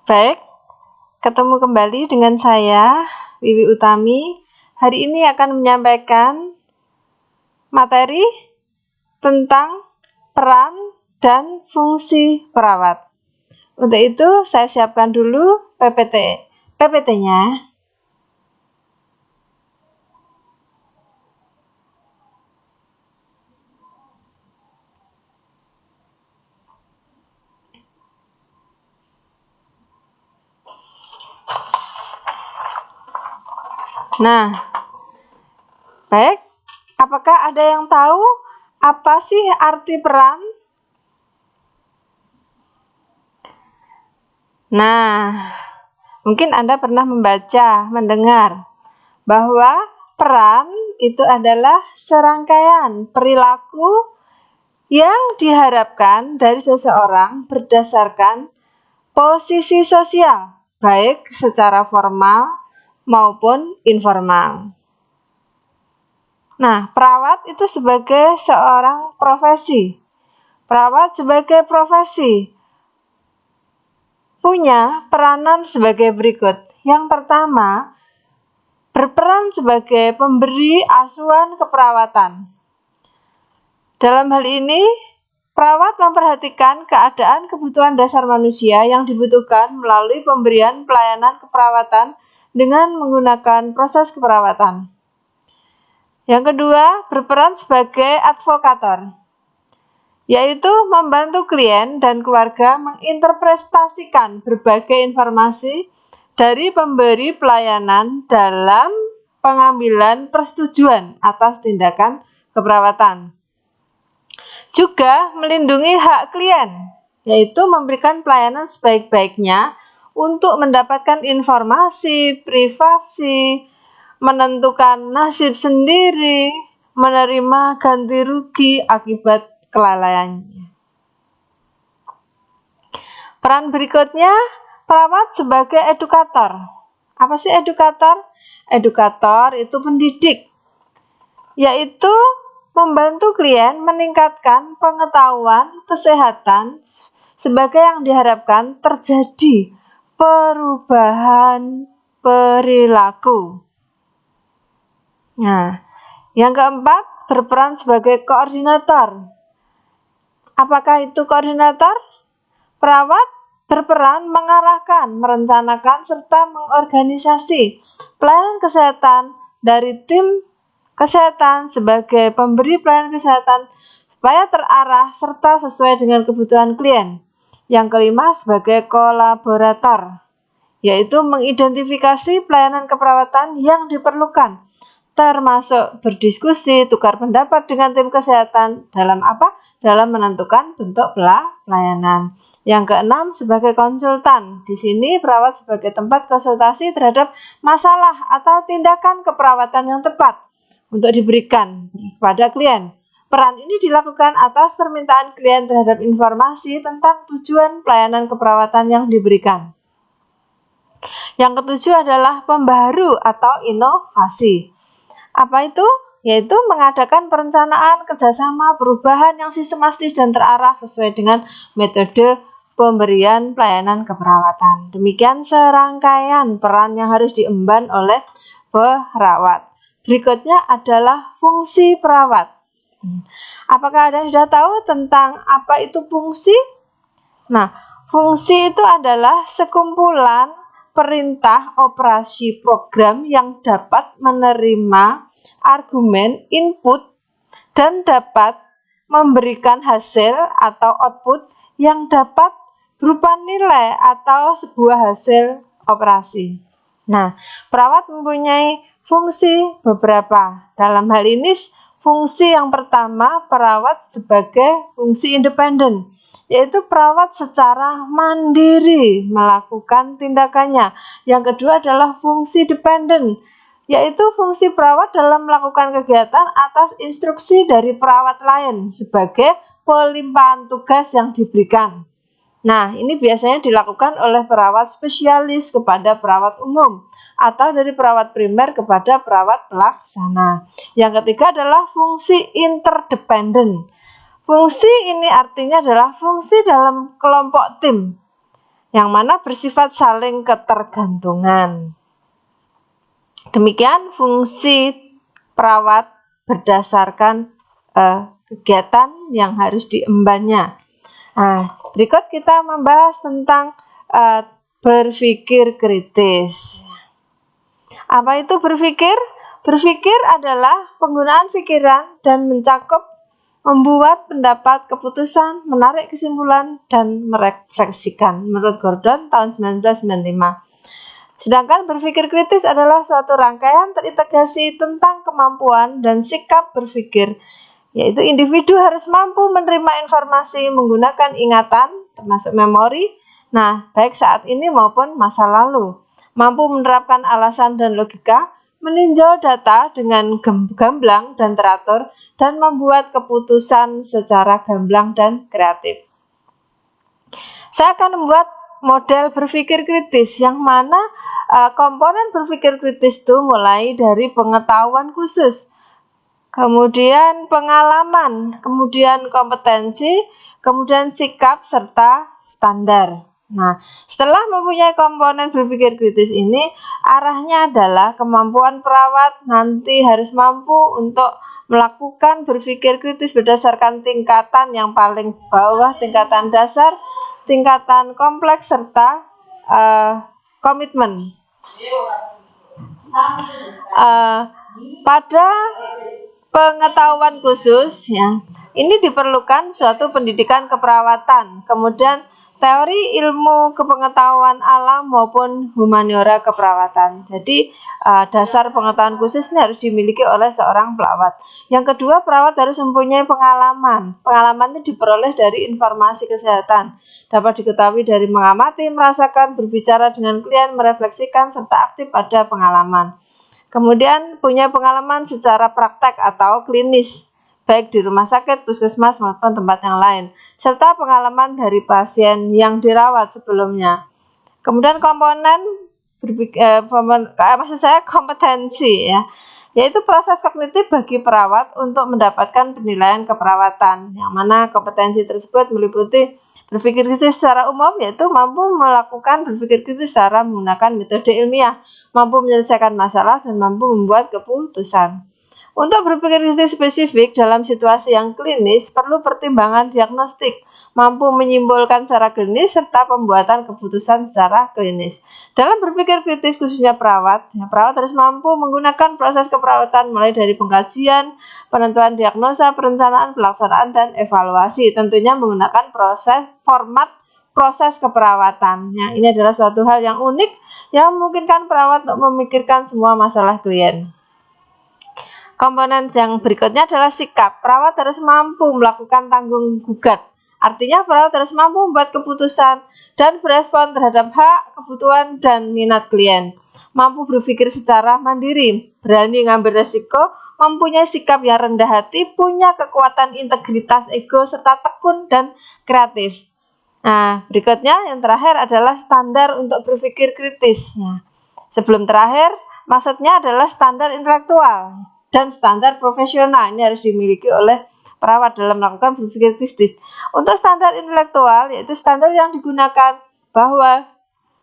Baik, ketemu kembali dengan saya, Wiwi Utami. Hari ini akan menyampaikan materi tentang peran dan fungsi perawat. Untuk itu, saya siapkan dulu PPT-nya. Nah, baik, apakah ada yang tahu apa sih arti peran? Nah, mungkin Anda pernah membaca, mendengar bahwa peran itu adalah serangkaian perilaku yang diharapkan dari seseorang berdasarkan posisi sosial, baik secara formal maupun informal. Nah, perawat itu sebagai seorang profesi. Perawat sebagai profesi punya peranan sebagai berikut. Yang pertama, berperan sebagai pemberi asuhan keperawatan. Dalam hal ini, perawat memperhatikan keadaan kebutuhan dasar manusia yang dibutuhkan melalui pemberian pelayanan keperawatan dengan menggunakan proses keperawatan. Yang kedua, berperan sebagai advokator, yaitu membantu klien dan keluarga menginterpretasikan berbagai informasi dari pemberi pelayanan dalam pengambilan persetujuan atas tindakan keperawatan. Juga melindungi hak klien, yaitu memberikan pelayanan sebaik-baiknya untuk mendapatkan informasi, privasi, menentukan nasib sendiri, menerima ganti rugi akibat kelalaiannya. Peran berikutnya, perawat sebagai edukator. Apa sih edukator? Edukator itu pendidik, yaitu membantu klien meningkatkan pengetahuan kesehatan sebagai yang diharapkan terjadi perubahan perilaku. Nah, yang keempat, berperan sebagai koordinator. Apakah itu koordinator? Perawat berperan mengarahkan, merencanakan, serta mengorganisasi pelayanan kesehatan dari tim kesehatan sebagai pemberi pelayanan kesehatan supaya terarah serta sesuai dengan kebutuhan klien. Yang kelima, sebagai kolaborator, yaitu mengidentifikasi pelayanan keperawatan yang diperlukan, termasuk berdiskusi, tukar pendapat dengan tim kesehatan dalam apa? Dalam menentukan bentuk pelayanan. Yang keenam, sebagai konsultan. Di sini perawat sebagai tempat konsultasi terhadap masalah atau tindakan keperawatan yang tepat untuk diberikan kepada klien. Peran ini dilakukan atas permintaan klien terhadap informasi tentang tujuan pelayanan keperawatan yang diberikan. Yang ketujuh adalah pembaharu atau inovasi. Apa itu? Yaitu mengadakan perencanaan, kerjasama, perubahan yang sistematis dan terarah sesuai dengan metode pemberian pelayanan keperawatan. Demikian serangkaian peran yang harus diemban oleh perawat. Berikutnya adalah fungsi perawat. Apakah ada yang sudah tahu tentang apa itu fungsi? Nah, fungsi itu adalah sekumpulan perintah operasi program yang dapat menerima argumen input dan dapat memberikan hasil atau output yang dapat berupa nilai atau sebuah hasil operasi. Nah, perawat mempunyai fungsi beberapa. Dalam hal ini, fungsi yang pertama, perawat sebagai fungsi independen, yaitu perawat secara mandiri melakukan tindakannya. Yang kedua adalah fungsi dependen, yaitu fungsi perawat dalam melakukan kegiatan atas instruksi dari perawat lain sebagai pelimpahan tugas yang diberikan. Nah, ini biasanya dilakukan oleh perawat spesialis kepada perawat umum atau dari perawat primer kepada perawat pelaksana. Yang ketiga adalah fungsi interdependen. Fungsi ini artinya adalah fungsi dalam kelompok tim, yang mana bersifat saling ketergantungan. Demikian fungsi perawat berdasarkan kegiatan yang harus diembannya. Nah, berikut kita membahas tentang berpikir kritis. Apa itu berpikir? Berpikir adalah penggunaan pikiran dan membuat pendapat, keputusan, menarik kesimpulan, dan merefleksikan. Menurut Gordon tahun 1995. Sedangkan berpikir kritis adalah suatu rangkaian terintegrasi tentang kemampuan dan sikap berpikir, yaitu individu harus mampu menerima informasi menggunakan ingatan, termasuk memori, baik saat ini maupun masa lalu, mampu menerapkan alasan dan logika, meninjau data dengan gamblang dan teratur, dan membuat keputusan secara gamblang dan kreatif. Saya akan membuat model berpikir kritis, yang mana komponen berpikir kritis itu mulai dari pengetahuan khusus, kemudian pengalaman, kemudian kompetensi, kemudian sikap, serta standar. Nah, setelah mempunyai komponen berpikir kritis ini, arahnya adalah kemampuan perawat nanti harus mampu untuk melakukan berpikir kritis berdasarkan tingkatan yang paling bawah, tingkatan dasar, tingkatan kompleks, serta komitmen. Pada pengetahuan khusus, ya, ini diperlukan suatu pendidikan keperawatan, kemudian teori ilmu kepengetahuan alam maupun humaniora keperawatan. Jadi dasar pengetahuan khusus ini harus dimiliki oleh seorang perawat. Yang kedua, perawat harus mempunyai pengalaman. Pengalaman itu diperoleh dari informasi kesehatan. Dapat diketahui dari mengamati, merasakan, berbicara dengan klien, merefleksikan, serta aktif pada pengalaman. Kemudian punya pengalaman secara praktek atau klinis, baik di rumah sakit, puskesmas, maupun tempat yang lain, serta pengalaman dari pasien yang dirawat sebelumnya. Kemudian kompetensi, ya, yaitu proses kognitif bagi perawat untuk mendapatkan penilaian keperawatan, yang mana kompetensi tersebut meliputi berpikir kritis secara umum, yaitu mampu melakukan berpikir kritis secara menggunakan metode ilmiah, mampu menyelesaikan masalah, dan mampu membuat keputusan. Untuk berpikir kritis spesifik dalam situasi yang klinis, perlu pertimbangan diagnostik, mampu menyimpulkan secara klinis, serta pembuatan keputusan secara klinis. Dalam berpikir kritis khususnya perawat harus mampu menggunakan proses keperawatan mulai dari pengkajian, penentuan diagnosa, perencanaan, pelaksanaan, dan evaluasi, tentunya menggunakan format proses keperawatan. Ini adalah suatu hal yang unik yang memungkinkan perawat untuk memikirkan semua masalah klien. Komponen yang berikutnya adalah sikap. Perawat harus mampu melakukan tanggung gugat. Artinya perawat harus mampu membuat keputusan dan berespon terhadap hak, kebutuhan, dan minat klien. Mampu berpikir secara mandiri, berani mengambil resiko, mempunyai sikap yang rendah hati, punya kekuatan integritas ego, serta tekun dan kreatif. Nah, berikutnya yang terakhir adalah standar untuk berpikir kritis. Sebelum terakhir, maksudnya adalah standar intelektual dan standar profesional. Ini harus dimiliki oleh perawat dalam melakukan berpikir kritis. Untuk standar intelektual, yaitu standar yang digunakan bahwa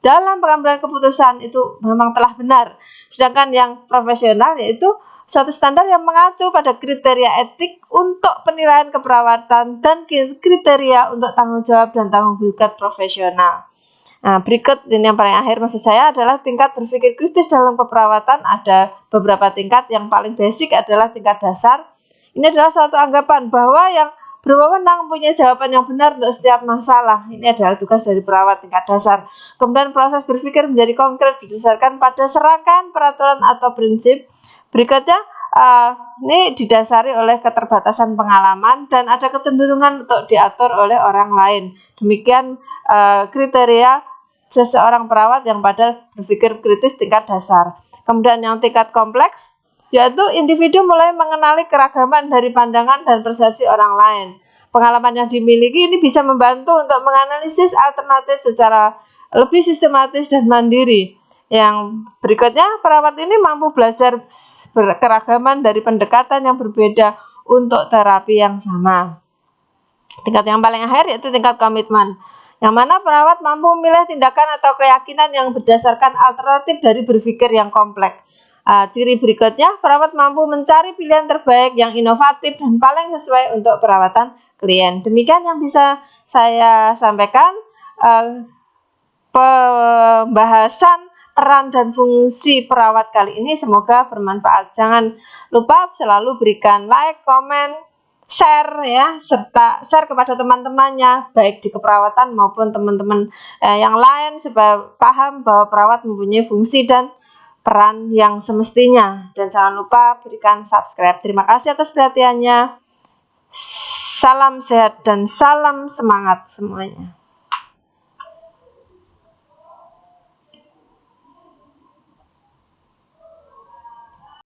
dalam pengambilan keputusan itu memang telah benar. Sedangkan yang profesional yaitu suatu standar yang mengacu pada kriteria etik untuk penilaian keperawatan dan kriteria untuk tanggung jawab dan tanggung jawab profesional. Nah, berikut ini yang paling akhir maksud saya adalah tingkat berpikir kritis dalam keperawatan. Ada beberapa tingkat. Yang paling basic adalah tingkat dasar. Ini adalah suatu anggapan bahwa yang berwenang punya jawaban yang benar untuk setiap masalah. Ini adalah tugas dari perawat tingkat dasar. Kemudian proses berpikir menjadi konkret berdasarkan pada serangkaian peraturan atau prinsip. Berikutnya ini didasari oleh keterbatasan pengalaman dan ada kecenderungan untuk diatur oleh orang lain. Demikian kriteria seseorang perawat yang pada berpikir kritis tingkat dasar. Kemudian yang tingkat kompleks, yaitu individu mulai mengenali keragaman dari pandangan dan persepsi orang lain. Pengalaman yang dimiliki ini bisa membantu untuk menganalisis alternatif secara lebih sistematis dan mandiri. Yang berikutnya, perawat ini mampu belajar keragaman dari pendekatan yang berbeda untuk terapi yang sama. Tingkat yang paling akhir yaitu tingkat komitmen. Yang mana perawat mampu memilih tindakan atau keyakinan yang berdasarkan alternatif dari berpikir yang kompleks. Ciri berikutnya, perawat mampu mencari pilihan terbaik yang inovatif dan paling sesuai untuk perawatan klien. Demikian yang bisa saya sampaikan. Pembahasan peran dan fungsi perawat kali ini semoga bermanfaat. Jangan lupa selalu berikan like, komen, share ya, serta share kepada teman-temannya baik di keperawatan maupun teman-teman yang lain supaya paham bahwa perawat mempunyai fungsi dan peran yang semestinya. Dan jangan lupa berikan subscribe. Terima kasih atas perhatiannya. Salam sehat dan salam semangat semuanya.